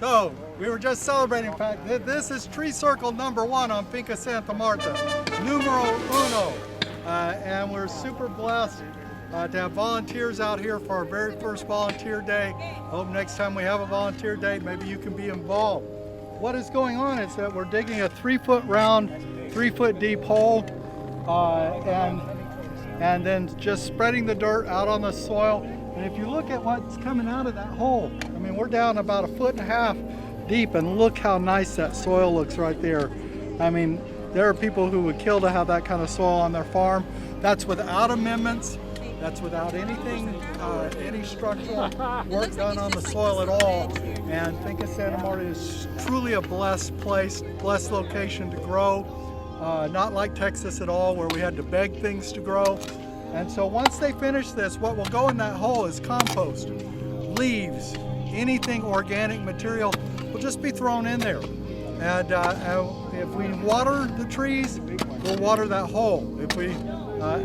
So we were just celebrating. In fact, this is tree circle number 1 on Finca Santa Marta, numero uno. And we're super blessed to have volunteers out here for our very first volunteer day. I hope next time we have a volunteer day, maybe you can be involved. What is going on is that we're digging a 3-foot round, 3-foot deep hole, and then just spreading the dirt out on the soil. And if you look at what's coming out of that hole, I mean, we're down about 1.5 feet deep, and look how nice that soil looks right there. I mean, there are people who would kill to have that kind of soil on their farm. That's without amendments. That's without anything, any structural work done on the soil at all. And Finca Santa Marta is truly a blessed place, blessed location to grow. Not like Texas at all, where we had to beg things to grow. And so once they finish this, what will go in that hole is compost, leaves, anything organic material will just be thrown in there. And if we water the trees, we'll water that hole. If we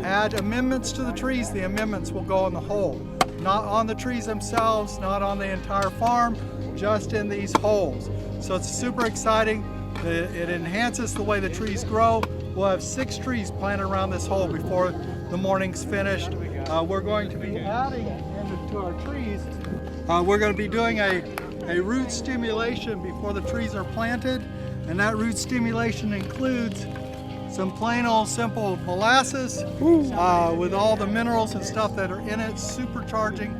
add amendments to the trees, the amendments will go in the hole. Not on the trees themselves, not on the entire farm, just in these holes. So it's super exciting. It enhances the way the trees grow. We'll have 6 trees planted around this hole before the morning's finished. We're going to be adding into our trees. We're going to be doing a root stimulation before the trees are planted, and that root stimulation includes some plain old simple molasses with all the minerals and stuff that are in it, supercharging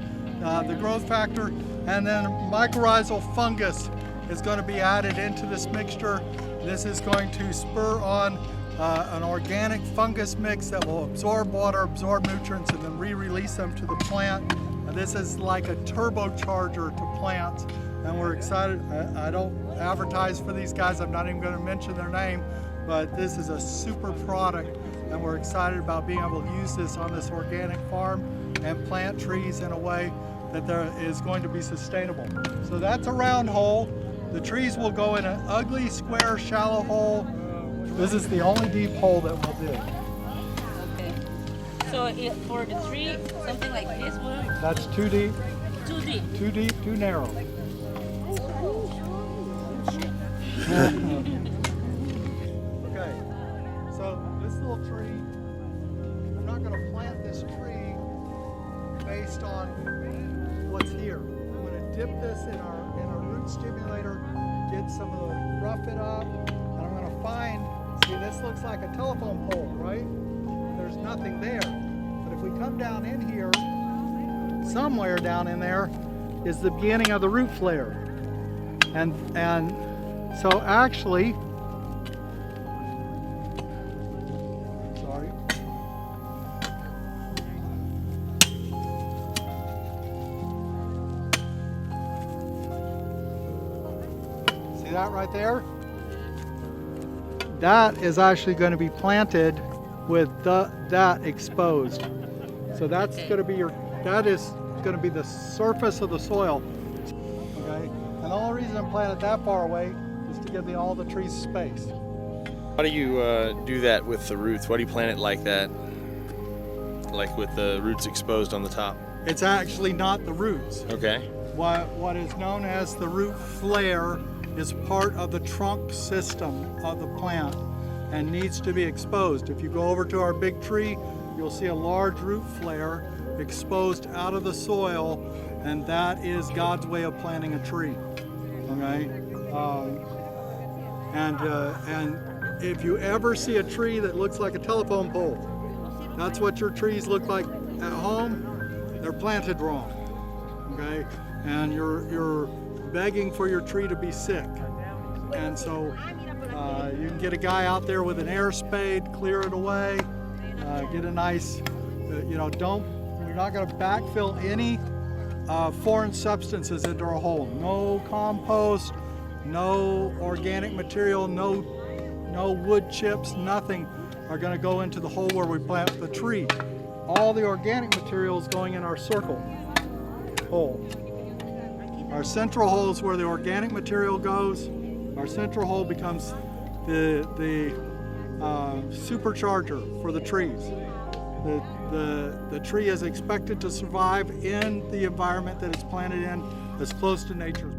the growth factor, and then mycorrhizal fungus is going to be added into this mixture. This is going to spur on an organic fungus mix that will absorb water, absorb nutrients, and then re-release them to the plant. And this is like a turbocharger to plants, and we're excited. I don't advertise for these guys. I'm not even going to mention their name, but this is a super product, and we're excited about being able to use this on this organic farm and plant trees in a way that there is going to be sustainable. So that's a round hole. The trees will go in an ugly, square, shallow hole. This is the only deep hole that we'll do. Okay. So for the tree, something like this will... That's too deep. Too deep. Too deep, too narrow. Okay, so this little tree, I'm not going to plant this tree based on what's here. I'm going to dip this in our root stimulator, get some of the, rough it up, and I'm going to find, see, this looks like a telephone pole, right? There's nothing there. But if we come down in here, somewhere down in there is the beginning of the root flare. And so actually, sorry. See that right there? That is actually going to be planted with that exposed. So that's going to be that is going to be the surface of the soil. Okay? And the only reason I planted that far away is to give all the trees space. How do you do that with the roots? Why do you plant it like that? Like with the roots exposed on the top? It's actually not the roots. Okay. What is known as the root flare is part of the trunk system of the plant and needs to be exposed. If you go over to our big tree, you'll see a large root flare exposed out of the soil, and that is God's way of planting a tree. Okay, and if you ever see a tree that looks like a telephone pole, that's what your trees look like at home. They're planted wrong. Okay, and you're begging for your tree to be sick, and so you can get a guy out there with an air spade, clear it away, get a nice, you're not going to backfill any foreign substances into a hole. No compost, no organic material, no wood chips, nothing are going to go into the hole where we plant the tree. All the organic material is going in our circle hole. Our central hole is where the organic material goes. Our central hole becomes the supercharger for the trees. The tree is expected to survive in the environment that it's planted in as close to nature's.